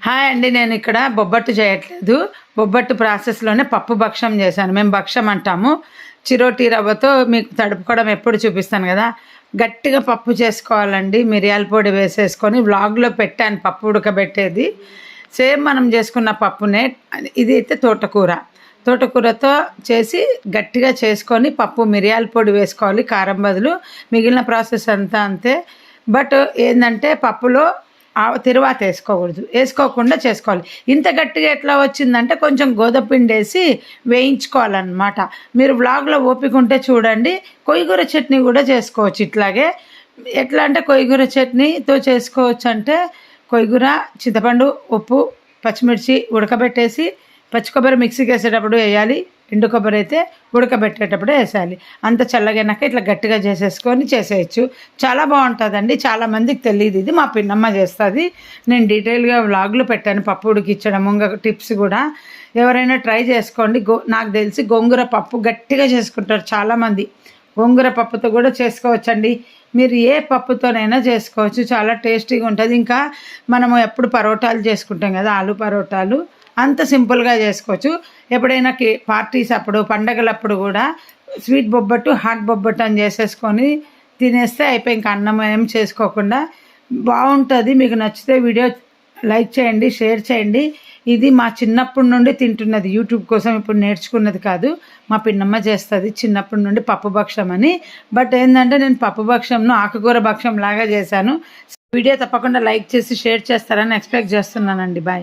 Hi అండి, నేను ఇక్కడ బొబ్బట్టు చేయట్లేదు. బొబ్బట్టు ప్రాసెస్లోనే పప్పు భక్షం చేశాను. మేము భక్షం అంటాము. చిరోటి రవ్వతో మీకు తడుపుకోవడం ఎప్పుడు చూపిస్తాను కదా. గట్టిగా పప్పు చేసుకోవాలండి. మిరియాల పొడి వేసేసుకొని వ్లాగ్లో పెట్టాను పప్పు ఉడకబెట్టేది. సేమ్ మనం చేసుకున్న పప్పునే. ఇది అయితే తోటకూరతో చేసి గట్టిగా చేసుకొని పప్పు మిరియాల పొడి వేసుకోవాలి కారం బదులు. మిగిలిన ప్రాసెస్ అంతా అంతే. బట్ ఏంటంటే పప్పులో తిరువాత వేసుకోకుండా చేసుకోవాలి. ఇంత గట్టిగా ఎట్లా వచ్చిందంటే కొంచెం గోధుమ పిండి వేసి వేయించుకోవాలన్నమాట. మీరు వ్లాగ్లో ఓపిక ఉంటే చూడండి. కొయ్యగూర చట్నీ కూడా చేసుకోవచ్చు ఇట్లాగే. ఎట్లా అంటే కొయ్యగూర చట్నీతో చేసుకోవచ్చు అంటే కొయ్యగూర, చింతపండు, ఉప్పు, పచ్చిమిర్చి ఉడకబెట్టేసి పచ్చి కొబ్బరి మిక్సీకి వేసేటప్పుడు వేయాలి. ఎండు కొబ్బరి అయితే ఉడకబెట్టేటప్పుడు వేసేయాలి. అంత చల్లగైనాక ఇట్లా గట్టిగా చేసేయచ్చు. చాలా బాగుంటుందండి. చాలామందికి తెలియదు. ఇది మా పిన్నమ్మ చేస్తుంది. నేను డీటెయిల్గా వ్లాగ్లు పెట్టాను పప్పు ఉడికించడం, ఇంకా టిప్స్ కూడా. ఎవరైనా ట్రై చేసుకోండి. నాకు తెలిసి గోంగూర పప్పు గట్టిగా చేసుకుంటారు చాలామంది. గోంగూర పప్పుతో కూడా చేసుకోవచ్చండి. మీరు ఏ పప్పుతోనైనా చేసుకోవచ్చు. చాలా టేస్టీగా ఉంటుంది. ఇంకా మనము ఎప్పుడు పరోటాలు చేసుకుంటాం కదా, ఆలు పరోటాలు, అంత సింపుల్గా చేసుకోవచ్చు. ఎప్పుడైనా పార్టీస్ అప్పుడు, పండగలప్పుడు కూడా స్వీట్ బొబ్బట్టు, హాట్ బొబ్బట్టు అని చేసేసుకొని తినేస్తే అయిపోయి. ఇంకా అన్నం ఏం చేసుకోకుండా బాగుంటుంది. మీకు నచ్చితే వీడియో లైక్ చేయండి, షేర్ చేయండి. ఇది మా చిన్నప్పటి నుండి తింటున్నది. యూట్యూబ్ కోసం ఇప్పుడు నేర్చుకున్నది కాదు. మా పిన్నమ్మ చేస్తుంది చిన్నప్పటి నుండి పప్పు భక్షం అని. బట్ ఏంటంటే నేను పప్పు భక్షంను ఆకుకూర భక్షం లాగా చేశాను. వీడియో తప్పకుండా లైక్ చేసి షేర్ చేస్తారని ఎక్స్పెక్ట్ చేస్తున్నానండి. బాయ్.